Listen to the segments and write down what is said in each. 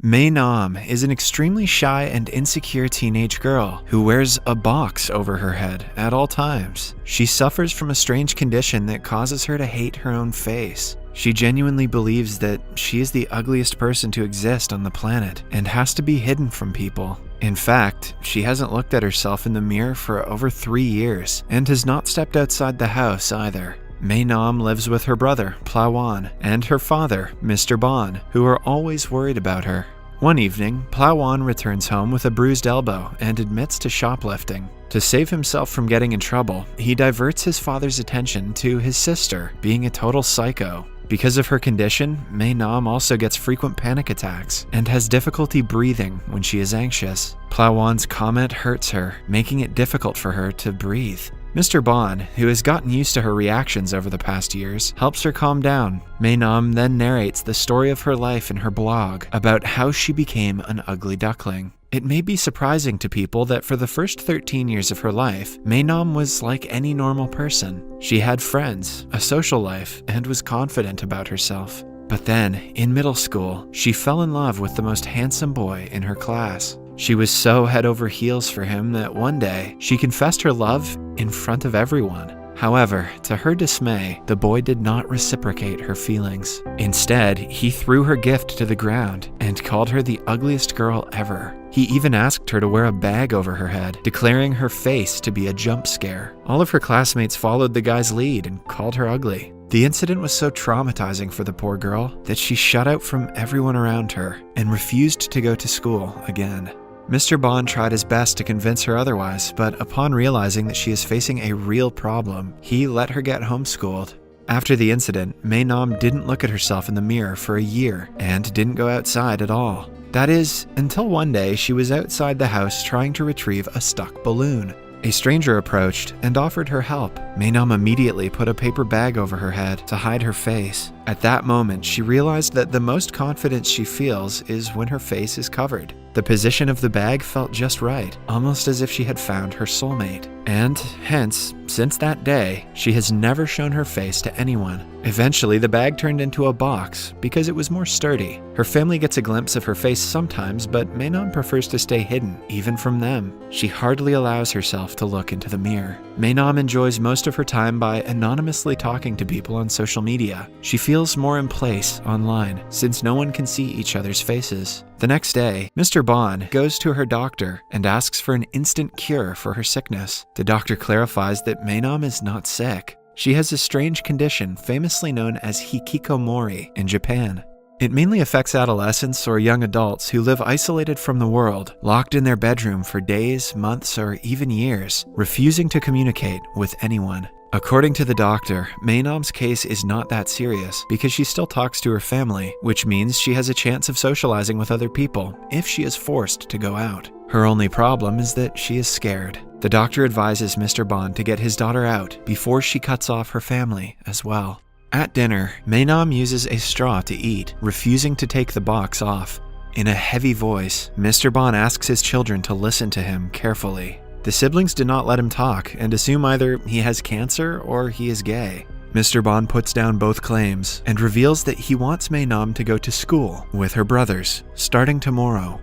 Maewnam is an extremely shy and insecure teenage girl who wears a box over her head at all times. She suffers from a strange condition that causes her to hate her own face. She genuinely believes that she is the ugliest person to exist on the planet and has to be hidden from people. In fact, she hasn't looked at herself in the mirror for over 3 years and has not stepped outside the house either. Maewnam lives with her brother, Plawan, and her father, Mr. Bon, who are always worried about her. One evening, Plawan returns home with a bruised elbow and admits to shoplifting. To save himself from getting in trouble, he diverts his father's attention to his sister being a total psycho. Because of her condition, Maewnam also gets frequent panic attacks and has difficulty breathing when she is anxious. Plawan's comment hurts her, making it difficult for her to breathe. Mr. Bon, who has gotten used to her reactions over the past years, helps her calm down. Maewnam then narrates the story of her life in her blog about how she became an ugly duckling. It may be surprising to people that for the first 13 years of her life, Maewnam was like any normal person. She had friends, a social life, and was confident about herself. But then, in middle school, she fell in love with the most handsome boy in her class. She was so head over heels for him that one day, she confessed her love in front of everyone. However, to her dismay, the boy did not reciprocate her feelings. Instead, he threw her gift to the ground and called her the ugliest girl ever. He even asked her to wear a bag over her head, declaring her face to be a jump scare. All of her classmates followed the guy's lead and called her ugly. The incident was so traumatizing for the poor girl that she shut out from everyone around her and refused to go to school again. Mr. Bon tried his best to convince her otherwise, but upon realizing that she is facing a real problem, he let her get homeschooled. After the incident, Maewnam didn't look at herself in the mirror for a year and didn't go outside at all. That is, until one day she was outside the house trying to retrieve a stuck balloon. A stranger approached and offered her help. Maewnam immediately put a paper bag over her head to hide her face. At that moment, she realized that the most confidence she feels is when her face is covered. The position of the bag felt just right, almost as if she had found her soulmate. And hence, since that day, she has never shown her face to anyone. Eventually, the bag turned into a box because it was more sturdy. Her family gets a glimpse of her face sometimes, but Maewnam prefers to stay hidden, even from them. She hardly allows herself to look into the mirror. Maewnam enjoys most of her time by anonymously talking to people on social media. She feels more in place online, since no one can see each other's faces. The next day, Mr. Bon goes to her doctor and asks for an instant cure for her sickness. The doctor clarifies that Maewnam is not sick. She has a strange condition famously known as hikikomori in Japan. It mainly affects adolescents or young adults who live isolated from the world, locked in their bedroom for days, months, or even years, refusing to communicate with anyone. According to the doctor, Maewnam's case is not that serious because she still talks to her family, which means she has a chance of socializing with other people if she is forced to go out. Her only problem is that she is scared. The doctor advises Mr. Bon to get his daughter out before she cuts off her family as well. At dinner, Maewnam uses a straw to eat, refusing to take the box off. In a heavy voice, Mr. Bon asks his children to listen to him carefully. The siblings do not let him talk and assume either he has cancer or he is gay. Mr. Bon puts down both claims and reveals that he wants Maewnam to go to school with her brothers, starting tomorrow.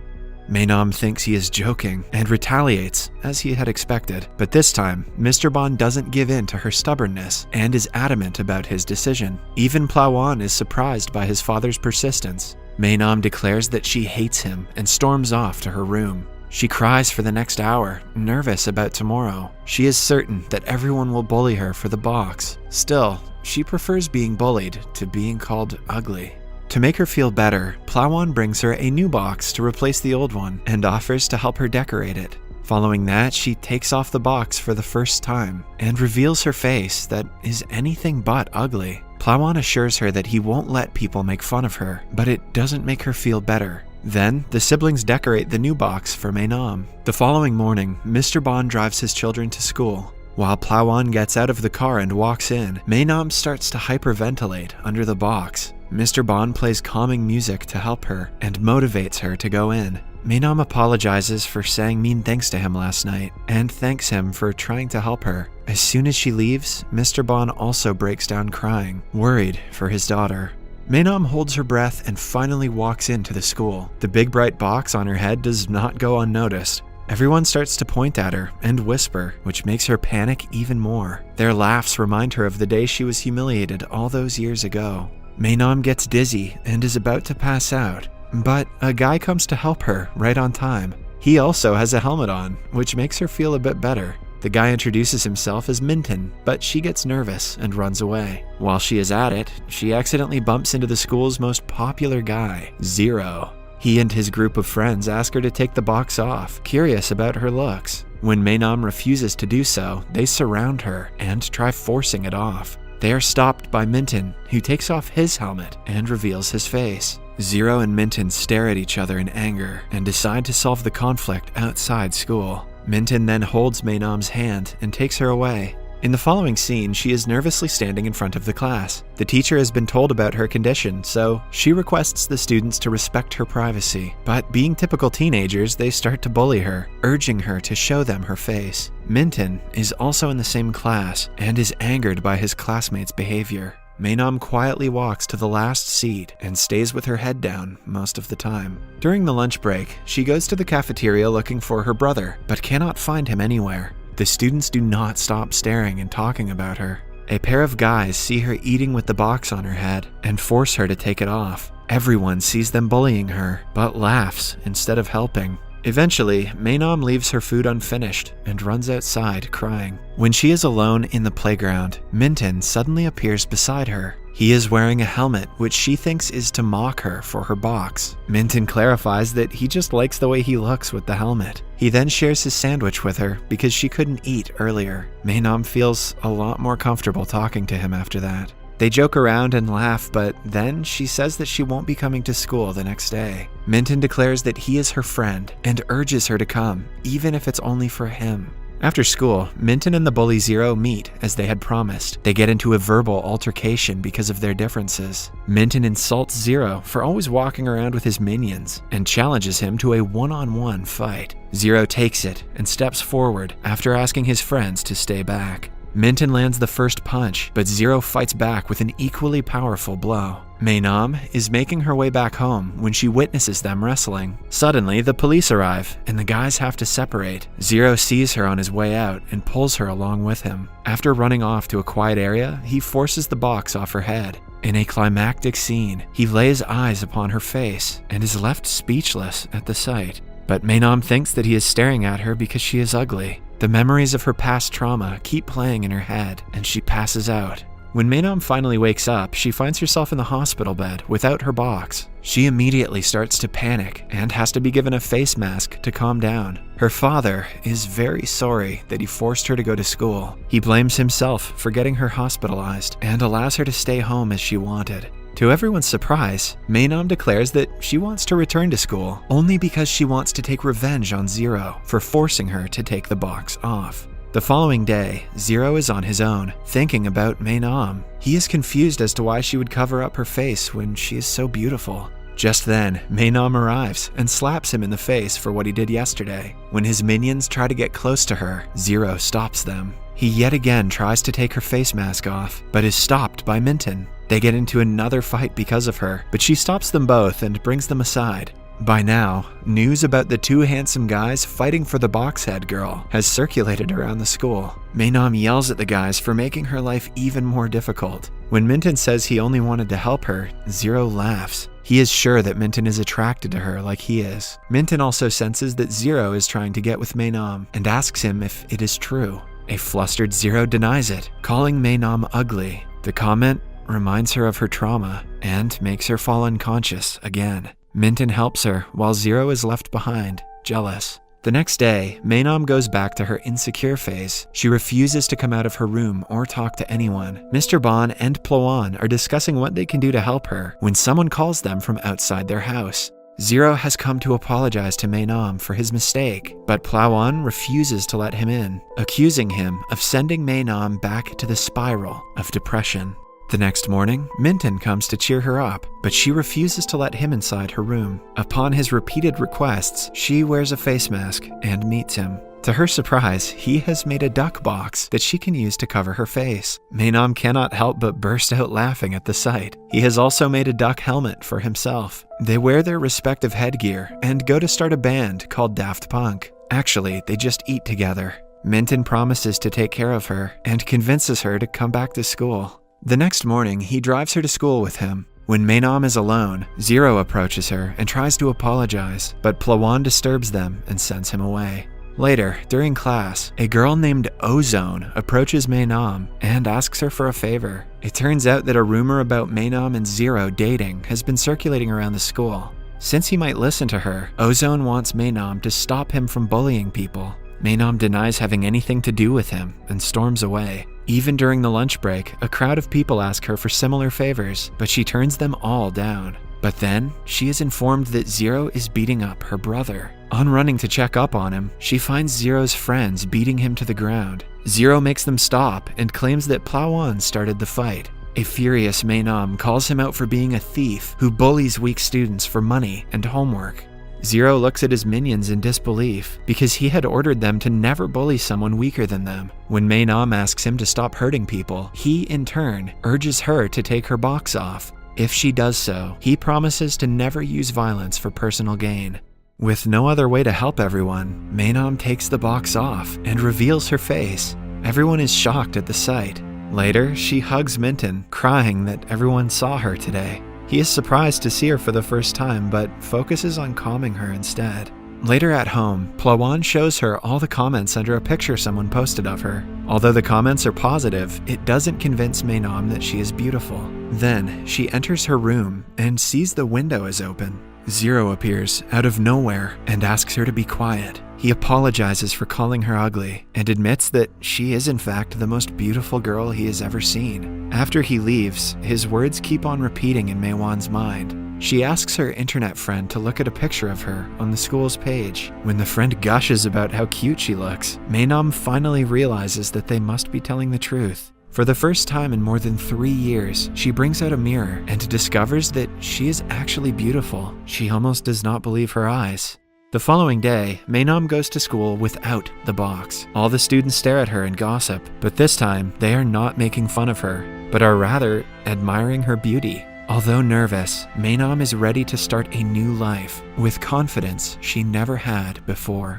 Maewnam thinks he is joking and retaliates, as he had expected, but this time, Mr. Bon doesn't give in to her stubbornness and is adamant about his decision. Even Plawan is surprised by his father's persistence. Maewnam declares that she hates him and storms off to her room. She cries for the next hour, nervous about tomorrow. She is certain that everyone will bully her for the box. Still, she prefers being bullied to being called ugly. To make her feel better, Plawan brings her a new box to replace the old one and offers to help her decorate it. Following that, she takes off the box for the first time and reveals her face that is anything but ugly. Plawan assures her that he won't let people make fun of her, but it doesn't make her feel better. Then, the siblings decorate the new box for Maewnam. The following morning, Mr. Bon drives his children to school. While Plawan gets out of the car and walks in, Maewnam starts to hyperventilate under the box. Mr. Bon plays calming music to help her and motivates her to go in. Maewnam apologizes for saying mean things to him last night and thanks him for trying to help her. As soon as she leaves, Mr. Bon also breaks down crying, worried for his daughter. Maewnam holds her breath and finally walks into the school. The big bright box on her head does not go unnoticed. Everyone starts to point at her and whisper, which makes her panic even more. Their laughs remind her of the day she was humiliated all those years ago. Maewnam gets dizzy and is about to pass out, but a guy comes to help her right on time. He also has a helmet on, which makes her feel a bit better. The guy introduces himself as Minton, but she gets nervous and runs away. While she is at it, she accidentally bumps into the school's most popular guy, Zero. He and his group of friends ask her to take the box off, curious about her looks. When Maewnam refuses to do so, they surround her and try forcing it off. They are stopped by Minton, who takes off his helmet and reveals his face. Zero and Minton stare at each other in anger and decide to solve the conflict outside school. Minton then holds Maewnam's hand and takes her away. In the following scene, she is nervously standing in front of the class. The teacher has been told about her condition, so she requests the students to respect her privacy. But being typical teenagers, they start to bully her, urging her to show them her face. Minton is also in the same class and is angered by his classmates' behavior. Maewnam quietly walks to the last seat and stays with her head down most of the time. During the lunch break, she goes to the cafeteria looking for her brother, but cannot find him anywhere. The students do not stop staring and talking about her. A pair of guys see her eating with the box on her head and force her to take it off. Everyone sees them bullying her, but laughs instead of helping. Eventually, Maewnam leaves her food unfinished and runs outside crying. When she is alone in the playground, Minton suddenly appears beside her. He is wearing a helmet, which she thinks is to mock her for her box. Minton clarifies that he just likes the way he looks with the helmet. He then shares his sandwich with her because she couldn't eat earlier. Maewnam feels a lot more comfortable talking to him after that. They joke around and laugh, but then she says that she won't be coming to school the next day. Minton declares that he is her friend and urges her to come, even if it's only for him. After school, Minton and the bully Zero meet as they had promised. They get into a verbal altercation because of their differences. Minton insults Zero for always walking around with his minions and challenges him to a one-on-one fight. Zero takes it and steps forward after asking his friends to stay back. Minton lands the first punch, but Zero fights back with an equally powerful blow. Maewnam is making her way back home when she witnesses them wrestling. Suddenly, the police arrive, and the guys have to separate. Zero sees her on his way out and pulls her along with him. After running off to a quiet area, he forces the box off her head. In a climactic scene, he lays eyes upon her face and is left speechless at the sight. But Maewnam thinks that he is staring at her because she is ugly. The memories of her past trauma keep playing in her head, and she passes out. When Maewnam finally wakes up, she finds herself in the hospital bed without her box. She immediately starts to panic and has to be given a face mask to calm down. Her father is very sorry that he forced her to go to school. He blames himself for getting her hospitalized and allows her to stay home as she wanted. To everyone's surprise, Maewnam declares that she wants to return to school only because she wants to take revenge on Zero for forcing her to take the box off. The following day, Zero is on his own, thinking about Maewnam. He is confused as to why she would cover up her face when she is so beautiful. Just then, Maewnam arrives and slaps him in the face for what he did yesterday. When his minions try to get close to her, Zero stops them. He yet again tries to take her face mask off, but is stopped by Minton. They get into another fight because of her, but she stops them both and brings them aside. By now, news about the two handsome guys fighting for the box-head girl has circulated around the school. Maewnam yells at the guys for making her life even more difficult. When Minton says he only wanted to help her, Zero laughs. He is sure that Minton is attracted to her like he is. Minton also senses that Zero is trying to get with Maewnam and asks him if it is true. A flustered Zero denies it, calling Maewnam ugly. The comment reminds her of her trauma and makes her fall unconscious again. Minton helps her while Zero is left behind, jealous. The next day, Maewnam goes back to her insecure phase. She refuses to come out of her room or talk to anyone. Mr. Bon and Plowan are discussing what they can do to help her when someone calls them from outside their house. Zero has come to apologize to Maewnam for his mistake, but Plowan refuses to let him in, accusing him of sending Maewnam back to the spiral of depression. The next morning, Minton comes to cheer her up, but she refuses to let him inside her room. Upon his repeated requests, she wears a face mask and meets him. To her surprise, he has made a duck box that she can use to cover her face. Maewnam cannot help but burst out laughing at the sight. He has also made a duck helmet for himself. They wear their respective headgear and go to start a band called Daft Punk. Actually, they just eat together. Minton promises to take care of her and convinces her to come back to school. The next morning, he drives her to school with him. When Maewnam is alone, Zero approaches her and tries to apologize, but Plawan disturbs them and sends him away. Later, during class, a girl named Ozone approaches Maewnam and asks her for a favor. It turns out that a rumor about Maewnam and Zero dating has been circulating around the school. Since he might listen to her, Ozone wants Maewnam to stop him from bullying people. Maewnam denies having anything to do with him and storms away. Even during the lunch break, a crowd of people ask her for similar favors, but she turns them all down. But then, she is informed that Zero is beating up her brother. On running to check up on him, she finds Zero's friends beating him to the ground. Zero makes them stop and claims that Plawan started the fight. A furious Maewnam calls him out for being a thief who bullies weak students for money and homework. Zero looks at his minions in disbelief because he had ordered them to never bully someone weaker than them. When Maewnam asks him to stop hurting people, he, in turn, urges her to take her box off. If she does so, he promises to never use violence for personal gain. With no other way to help everyone, Maewnam takes the box off and reveals her face. Everyone is shocked at the sight. Later, she hugs Minton, crying that everyone saw her today. He is surprised to see her for the first time, but focuses on calming her instead. Later at home, Plawan shows her all the comments under a picture someone posted of her. Although the comments are positive, it doesn't convince Maewnam that she is beautiful. Then, she enters her room and sees the window is open. Zero appears out of nowhere and asks her to be quiet. He apologizes for calling her ugly and admits that she is in fact the most beautiful girl he has ever seen. After he leaves, his words keep on repeating in Maewan's mind. She asks her internet friend to look at a picture of her on the school's page. When the friend gushes about how cute she looks, Maewnam finally realizes that they must be telling the truth. For the first time in more than 3 years, she brings out a mirror and discovers that she is actually beautiful. She almost does not believe her eyes. The following day, Maewnam goes to school without the box. All the students stare at her and gossip, but this time, they are not making fun of her, but are rather admiring her beauty. Although nervous, Maewnam is ready to start a new life with confidence she never had before.